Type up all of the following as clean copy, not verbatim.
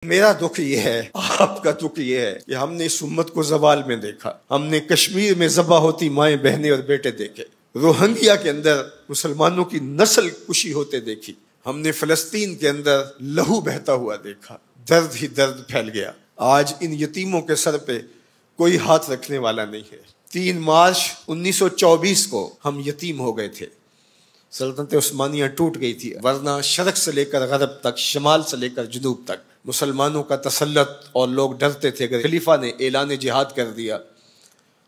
میرا دکھ یہ ہے، آپ کا دکھ یہ ہے کہ ہم نے اس امت کو زوال میں دیکھا، ہم نے کشمیر میں ذبح ہوتی مائیں بہنیں اور بیٹے دیکھے، روہنگیا کے اندر مسلمانوں کی نسل کشی ہوتے دیکھی، ہم نے فلسطین کے اندر لہو بہتا ہوا دیکھا، درد ہی درد پھیل گیا۔ آج ان یتیموں کے سر پہ کوئی ہاتھ رکھنے والا نہیں ہے۔ 3 مارچ 1924 کو ہم یتیم ہو گئے تھے، سلطنت عثمانیہ ٹوٹ گئی تھی، ورنہ شرق سے لے کر غرب تک، شمال سے لے کر جنوب تک مسلمانوں کا تسلط، اور لوگ ڈرتے تھے اگر خلیفہ نے اعلان جہاد کر دیا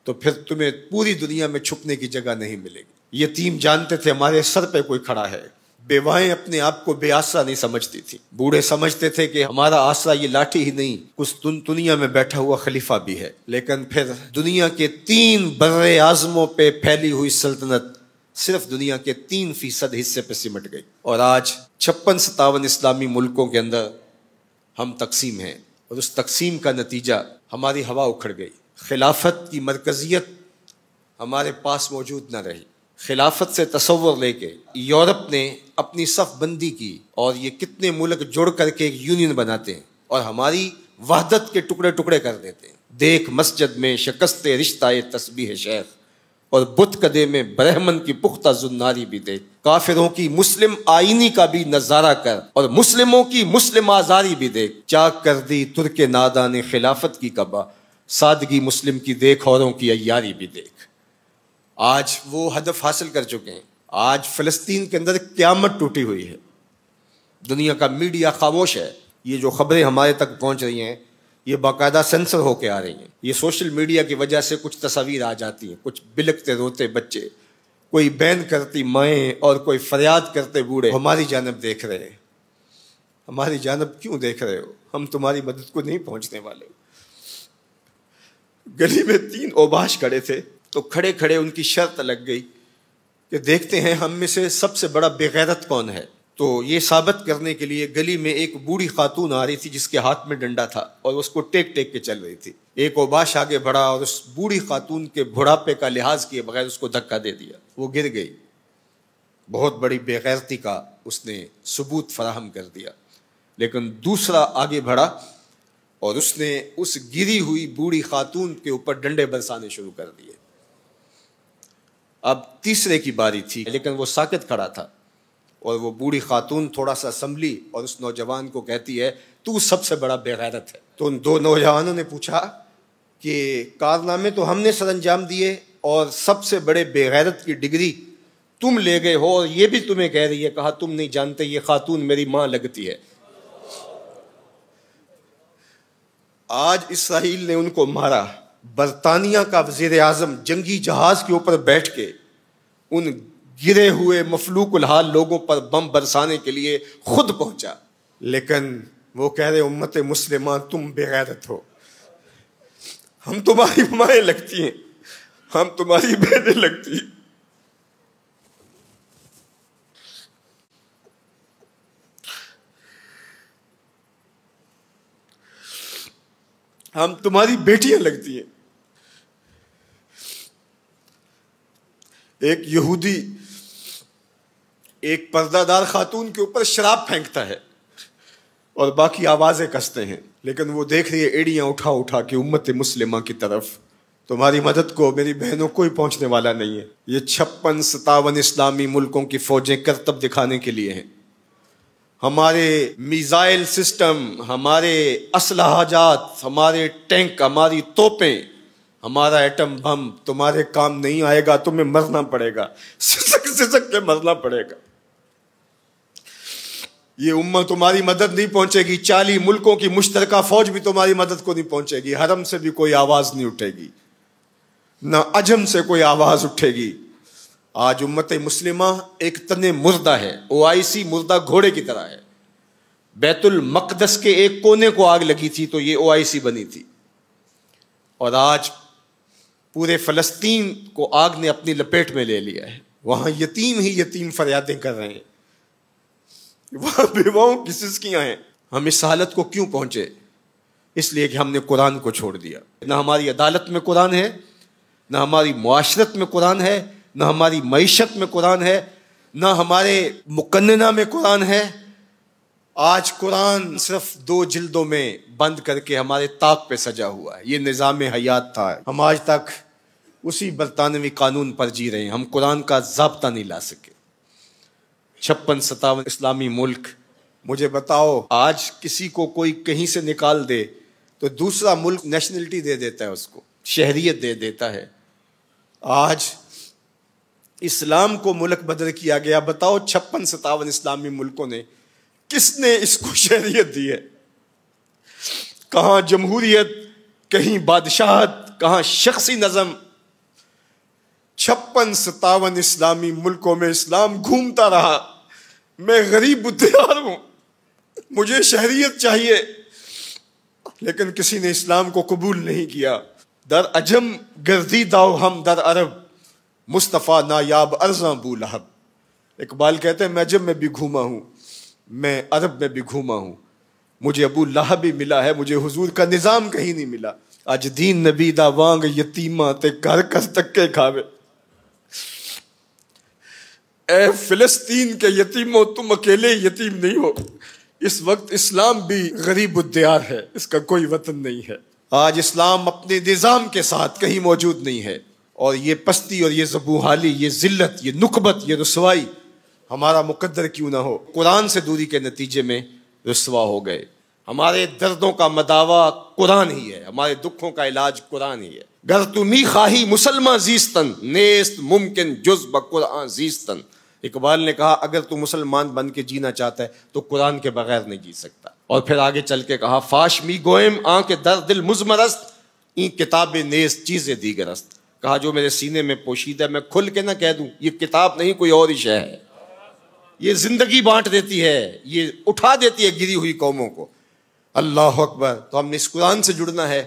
تو پھر تمہیں پوری دنیا میں چھپنے کی جگہ نہیں ملے گی۔ یتیم جانتے تھے ہمارے سر پہ کوئی کھڑا ہے، بیوائیں اپنے آپ کو بے آسرا نہیں سمجھتی تھی، بوڑھے سمجھتے تھے کہ ہمارا آسرا یہ لاٹھی ہی نہیں، کچھ دنیا میں بیٹھا ہوا خلیفہ بھی ہے۔ لیکن پھر دنیا کے 3 بر اعظموں پہ پھیلی ہوئی سلطنت صرف دنیا کے 3% حصے پہ سمٹ گئی، اور آج 56-57 اسلامی ملکوں کے اندر ہم تقسیم ہیں، اور اس تقسیم کا نتیجہ ہماری ہوا اکھڑ گئی۔ خلافت کی مرکزیت ہمارے پاس موجود نہ رہی۔ خلافت سے تصور لے کے یورپ نے اپنی صف بندی کی، اور یہ کتنے ملک جڑ کر کے ایک یونین بناتے ہیں اور ہماری وحدت کے ٹکڑے ٹکڑے کر دیتے ہیں۔ دیکھ مسجد میں شکست رشتہ تسبیح شیخ، اور بت کدے میں برہمن کی پختہ زناری بھی دیکھ، کافروں کی مسلم آئینی کا بھی نظارہ کر، اور مسلموں کی مسلم آزاری بھی دیکھ، چاک کر دی ترک نادان خلافت کی کعبہ، سادگی مسلم کی دیکھ، اوروں کی عیاری بھی دیکھ۔ آج وہ ہدف حاصل کر چکے ہیں۔ آج فلسطین کے اندر قیامت ٹوٹی ہوئی ہے، دنیا کا میڈیا خاموش ہے، یہ جو خبریں ہمارے تک پہنچ رہی ہیں یہ باقاعدہ سینسر ہو کے آ رہی ہیں۔ یہ سوشل میڈیا کی وجہ سے کچھ تصاویر آ جاتی ہیں، کچھ بلکتے روتے بچے، کوئی بین کرتی مائیں، اور کوئی فریاد کرتے بوڑھے ہماری جانب دیکھ رہے ہیں۔ ہماری جانب کیوں دیکھ رہے ہو؟ ہم تمہاری مدد کو نہیں پہنچنے والے۔ گلی میں 3 اوباش کھڑے تھے، تو کھڑے کھڑے ان کی شرط لگ گئی کہ دیکھتے ہیں ہم میں سے سب سے بڑا بے غیرت کون ہے۔ تو یہ ثابت کرنے کے لیے گلی میں ایک بوڑھی خاتون آ رہی تھی جس کے ہاتھ میں ڈنڈا تھا، اور اس کو ٹیک ٹیک کے چل رہی تھی۔ ایک اوباش آگے بڑھا اور اس بوڑھی خاتون کے بڑھاپے کا لحاظ کیے بغیر اس کو دھکا دے دیا، وہ گر گئی۔ بہت بڑی بے غیرتی کا اس نے ثبوت فراہم کر دیا۔ لیکن دوسرا آگے بڑھا اور اس نے اس گری ہوئی بوڑھی خاتون کے اوپر ڈنڈے برسانے شروع کر دیے۔ اب تیسرے کی باری تھی، لیکن وہ ساکت کھڑا تھا، اور وہ بوڑھی خاتون تھوڑا سا سنبھلی اور اس نوجوان کو کہتی ہے تو سب سے بڑا بے غیرت ہے۔ تو ان 2 نوجوانوں نے پوچھا کہ کارنامے تو ہم نے سر انجام دیے، اور سب سے بڑے بے غیرت کی ڈگری تم لے گئے ہو، اور یہ بھی تمہیں کہہ رہی ہے۔ کہا تم نہیں جانتے یہ خاتون میری ماں لگتی ہے۔ آج اسرائیل نے ان کو مارا، برطانیہ کا وزیر اعظم جنگی جہاز کے اوپر بیٹھ کے ان گرے ہوئے مفلوق الحال لوگوں پر بم برسانے کے لیے خود پہنچا، لیکن وہ کہہ رہے امت مسلمہ تم بے غیرت ہو، ہم تمہاری مائیں لگتی ہیں، ہم تمہاری بہنیں لگتی ہیں، ہم تمہاری بیٹیاں لگتی ہیں۔ ایک یہودی ایک پردہ دار خاتون کے اوپر شراب پھینکتا ہے اور باقی آوازیں کستے ہیں، لیکن وہ دیکھ رہی ہے ایڑیاں اٹھا اٹھا کے امت مسلمہ کی طرف۔ تمہاری مدد کو میری بہنوں کوئی پہنچنے والا نہیں ہے۔ یہ 56-57 اسلامی ملکوں کی فوجیں کرتب دکھانے کے لیے ہیں۔ ہمارے میزائل سسٹم، ہمارے اسلحہ جات، ہمارے ٹینک، ہماری توپیں، ہمارا ایٹم بم تمہارے کام نہیں آئے گا، تمہیں مرنا پڑے گا، سسک سسک کے مرنا پڑے گا۔ یہ امت تمہاری مدد نہیں پہنچے گی، 40 ملکوں کی مشترکہ فوج بھی تمہاری مدد کو نہیں پہنچے گی، حرم سے بھی کوئی آواز نہیں اٹھے گی، نہ عجم سے کوئی آواز اٹھے گی۔ آج امت مسلمہ ایک تن مردہ ہے، OIC مردہ گھوڑے کی طرح ہے۔ بیت المقدس کے ایک کونے کو آگ لگی تھی تو یہ OIC بنی تھی، اور آج پورے فلسطین کو آگ نے اپنی لپیٹ میں لے لیا ہے۔ وہاں یتیم ہی یتیم فریادیں کر رہے ہیں، وہاں بیواؤں کی سسکیاں ہیں۔ ہم اس حالت کو کیوں پہنچے؟ اس لیے کہ ہم نے قرآن کو چھوڑ دیا۔ نہ ہماری عدالت میں قرآن ہے، نہ ہماری معاشرت میں قرآن ہے، نہ ہماری معیشت میں قرآن ہے، نہ ہمارے مقننہ میں قرآن ہے، آج قرآن صرف 2 جلدوں میں بند کر کے ہمارے طاق پہ سجا ہوا ہے. یہ نظام حیات تھا. ہم آج تک اسی برطانوی قانون پر جی رہے ہیں. ہم قرآن کا ضابطہ نہیں لا سکے. 56-57 اسلامی ملک. مجھے بتاؤ آج کسی کو کوئی کہیں سے نکال دے تو دوسرا ملک نیشنلٹی دے دیتا ہے, اس کو شہریت دے دیتا ہے. آج اسلام کو ملک بدل کیا گیا. بتاؤ 56-57 اسلامی ملکوں نے کس نے اس کو شہریت دی ہے؟ کہاں جمہوریت, کہیں بادشاہت, کہاں شخصی نظم. 56-57 اسلامی ملکوں میں اسلام گھومتا رہا. میں غریب الدیار ہوں, مجھے شہریت چاہیے, لیکن کسی نے اسلام کو قبول نہیں کیا. در عجم گردیدہ ہم در عرب, مصطفیٰ نایاب ارزاں بو لہب. اقبال کہتے ہیں میں عجم میں بھی گھوما ہوں, میں عرب میں بھی گھوما ہوں, مجھے ابو لہب بھی ملا ہے, مجھے حضور کا نظام کہیں نہیں ملا. اج دین نبی دا وانگ یتیماں تے گھر کر تکے کھاوے. اے فلسطین کے یتیموں تم اکیلے یتیم نہیں ہو. اس وقت اسلام بھی غریب الدیار ہے, اس کا کوئی وطن نہیں ہے. آج اسلام اپنے نظام کے ساتھ کہیں موجود نہیں ہے, اور یہ پستی اور یہ زبوحالی, یہ ذلت, یہ نکبت, یہ رسوائی ہمارا مقدر کیوں نہ ہو. قرآن سے دوری کے نتیجے میں رسوا ہو گئے. ہمارے دردوں کا مداوا قرآن ہی ہے, ہمارے دکھوں کا علاج قرآن ہی ہے. گر تو می خواہی مسلمان زیستن, نیست ممکن جز بقرآن زیستن. اقبال نے کہا اگر تو مسلمان بن کے جینا چاہتا ہے تو قرآن کے بغیر نہیں جی سکتا. اور پھر آگے چل کے کہا فاش می گوئم آن کے در دل مزمرست, این کتاب نیست چیزیں دیگرست. کہا جو میرے سینے میں پوشیدہ ہے میں کھل کے نہ کہہ دوں, یہ کتاب نہیں کوئی اور ہی شے ہے. یہ زندگی بانٹ دیتی ہے, یہ اٹھا دیتی ہے گری ہوئی قوموں کو. اللہ اکبر. تو ہم نے اس قرآن سے جڑنا ہے,